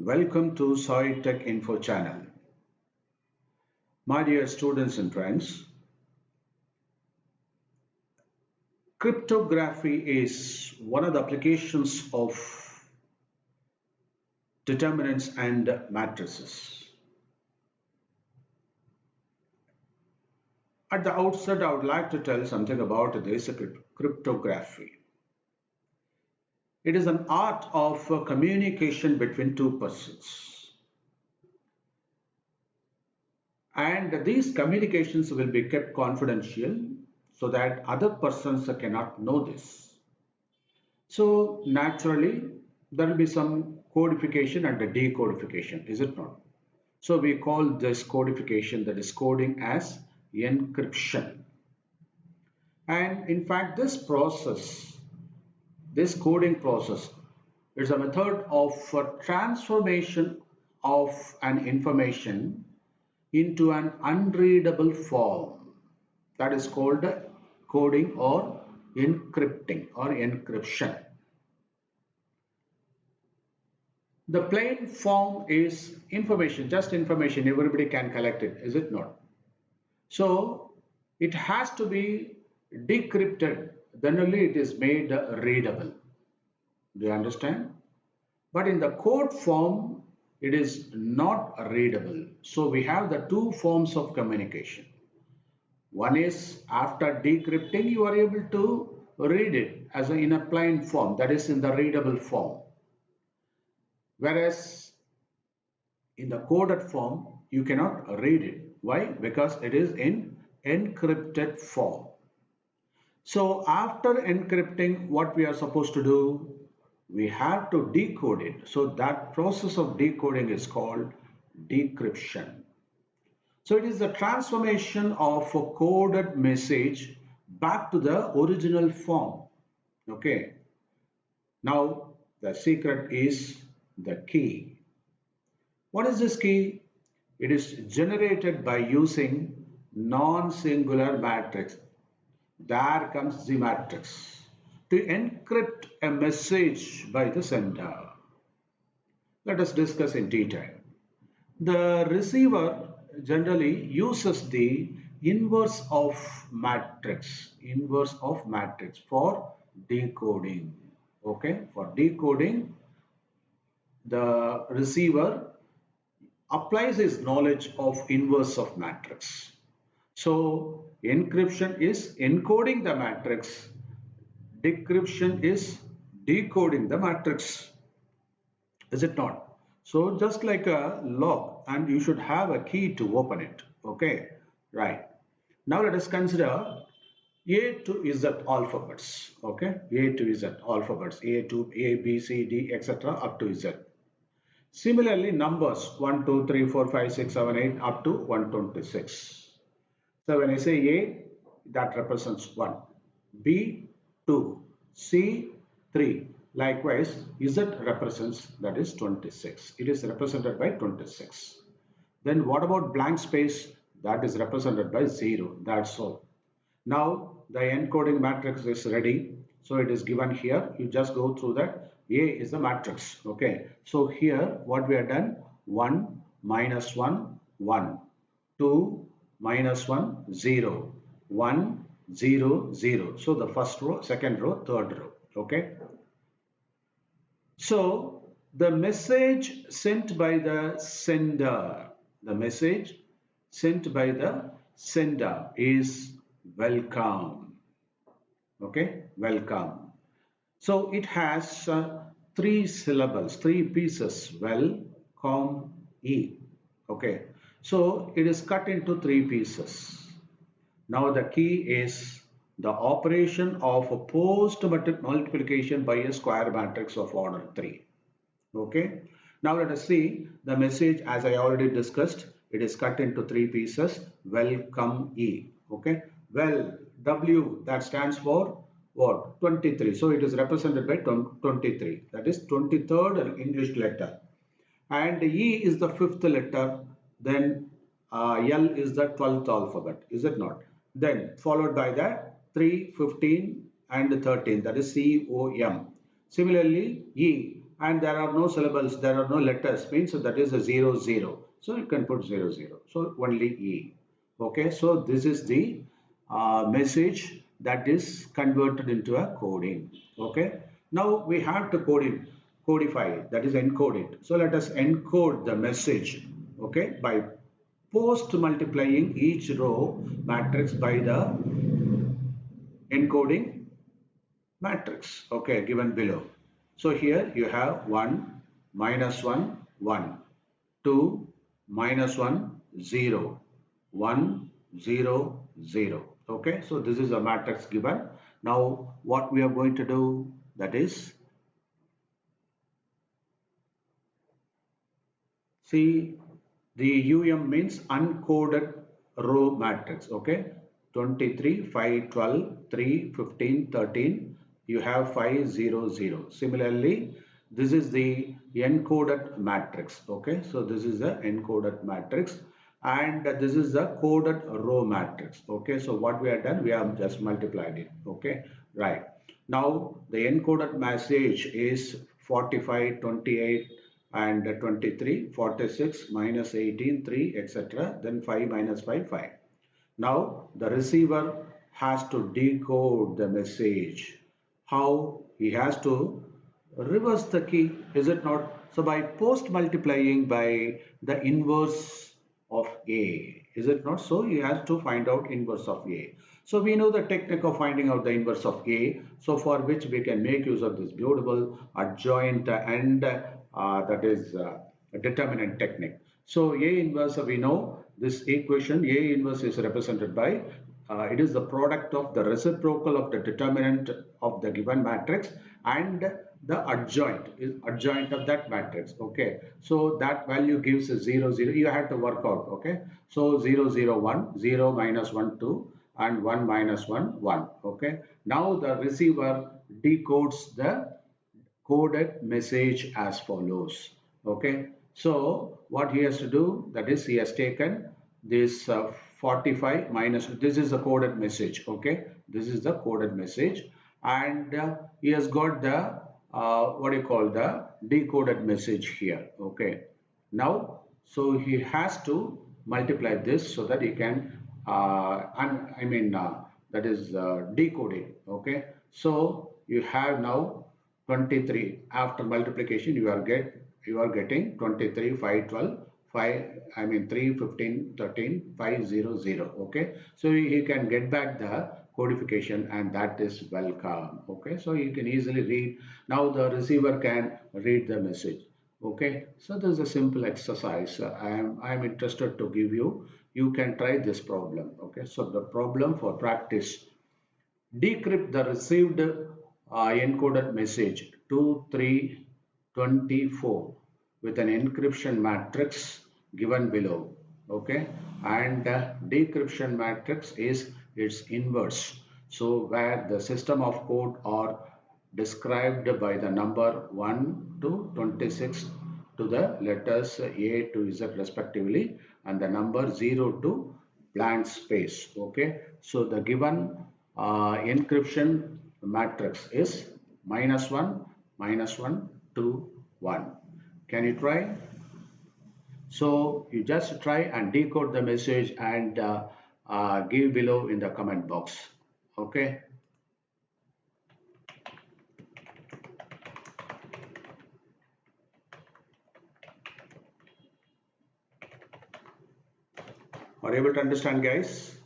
Welcome to Soy Tech Info channel. My dear students and friends, cryptography is one of the applications of determinants and matrices. At the outset, I would like to tell something about this cryptography. It is an art of communication between two persons. And these communications will be kept confidential so that other persons cannot know this. So naturally, there will be some codification and the decodification, is it not? So we call this codification, that is coding, as encryption. And in fact, this coding process, is a method of transformation of an information into an unreadable form. That is called coding or encrypting or encryption. The plain form is information, just information, everybody can collect it, is it not? So it has to be decrypted, then only it is made readable. Do you understand? But in the code form, it is not readable. So we have the two forms of communication. One is after decrypting, you are able to read it as in a plain form, that is in the readable form. Whereas in the coded form, you cannot read it. Why? Because it is in encrypted form. So after encrypting, what we are supposed to do? We have to decode it. So that process of decoding is called decryption. So it is the transformation of a coded message back to the original form. Okay. Now the secret is the key. What is this key? It is generated by using non-singular matrix. There comes the matrix to encrypt a message by the sender. Let us discuss in detail. The receiver generally uses the inverse of matrix for decoding. Okay, for decoding, the receiver applies his knowledge of inverse of matrix. So encryption is encoding the matrix, decryption is decoding the matrix, is it not? So just like a lock, and you should have a key to open it. Okay, right. Now let us consider A to Z alphabets. Okay, A to Z alphabets, A to A, B, C, D, etc. up to Z. Similarly, numbers 1, 2, 3, 4, 5, 6, 7, 8 up to 126. So when I say A, that represents 1, B 2, C 3. Likewise, Z represents, that is 26. It is represented by 26. Then what about blank space? That is represented by 0. That's all. Now the encoding matrix is ready. So it is given here. You just go through that. A is the matrix. Okay. So here what we have done, 1 minus 1, 1. 2 minus 1, 0. 1, 0, 0. So the first row, second row, third row. Okay. So the message sent by the sender, is welcome. Okay, welcome. So it has three syllables, three pieces, welcome E. Okay, so it is cut into three pieces. Now the key is the operation of a post multiplication by a square matrix of order 3. Okay. Now let us see the message. As I already discussed, it is cut into three pieces. Welcome E. Okay. Well, W, that stands for what? 23. So it is represented by 23. That is 23rd English letter. And E is the fifth letter. Then L is the 12th alphabet. Is it not? Then followed by the 3, 15 and 13. That is COM. Similarly, E and there are no syllables, there are no letters, means that is a 0 0. So you can put 0 0. So only E. Okay, so this is the message that is converted into a coding. Okay, now we have to codify, that is encode it. So let us encode the message. Okay, by post multiplying each row matrix by the encoding matrix, okay, given below. So here you have 1 minus 1 1, 2 minus 1 0, 1 0 0. Okay, so this is a matrix given. Now what we are going to do, that is, see, the UM means uncoded row matrix. Okay, 23, 5, 12, 3, 15, 13. You have 5, 0, 0. Similarly, this is the encoded matrix. Okay, so this is the encoded matrix, and this is the coded row matrix. Okay, so what we have done, we have just multiplied it. Okay, right. Now the encoded message is 45, 28 and 23, 46 minus 18, 3, etc. Then 5 minus 5, 5. Now the receiver has to decode the message. How? He has to reverse the key, is it not? So by post multiplying by the inverse of A, is it not? So he has to find out inverse of A. So we know the technique of finding out the inverse of A, so for which we can make use of this beautiful adjoint and that is determinant technique. So A inverse, we know this equation A inverse is represented by it is the product of the reciprocal of the determinant of the given matrix and the adjoint is adjoint of that matrix. Okay, so that value gives a 0 0. You have to work out. Okay, so 0 0 1, 0 minus 1 2, and 1 minus 1 1. Okay, now the receiver decodes the coded message as follows. Okay, so what he has to do, that is, he has taken this 45 minus, this is the coded message. Okay, this is the coded message, and he has got the what do you call, the decoded message here. Okay, now so he has to multiply this so that he can that is decoding. Okay, so you have now 23 after multiplication, you are getting 23 5 12 5, 3 15 13 5 0 0. Okay, so he can get back the codification, and that is welcome. Okay, so you can easily read. Now the receiver can read the message. Okay, so this is a simple exercise. I am interested to give you. You can try this problem. Okay, so the problem for practice: decrypt the received encoded message 2324 with an encryption matrix given below. Okay, and decryption matrix is its inverse. So where the system of code are described by the number 1 to 26 to the letters A to Z respectively, and the number 0 to blank space. Okay, so the given encryption matrix is -1, -1, 2, 1. Can you try? So you just try and decode the message and give below in the comment box. Okay. Are you able to understand, guys?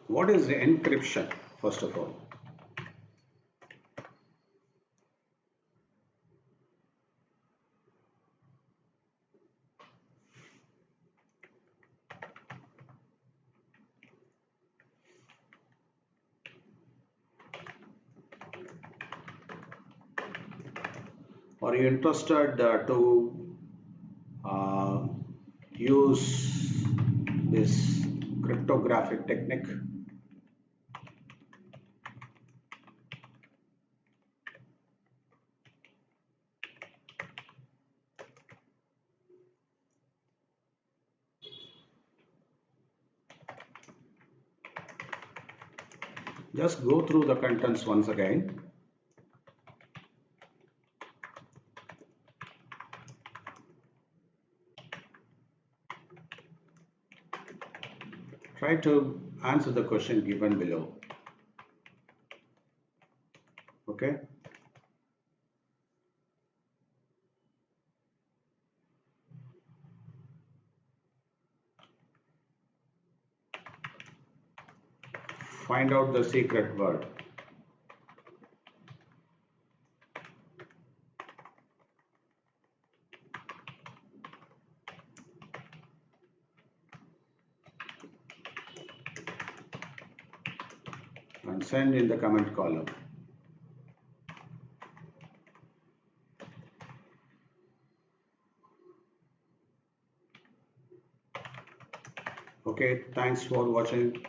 What is the encryption, first of all? Are you interested to uh, use this cryptographic technique? Just go through the contents once again. Try to answer the question given below. Okay. Find out the secret word. And send in the comment column. Okay, thanks for watching.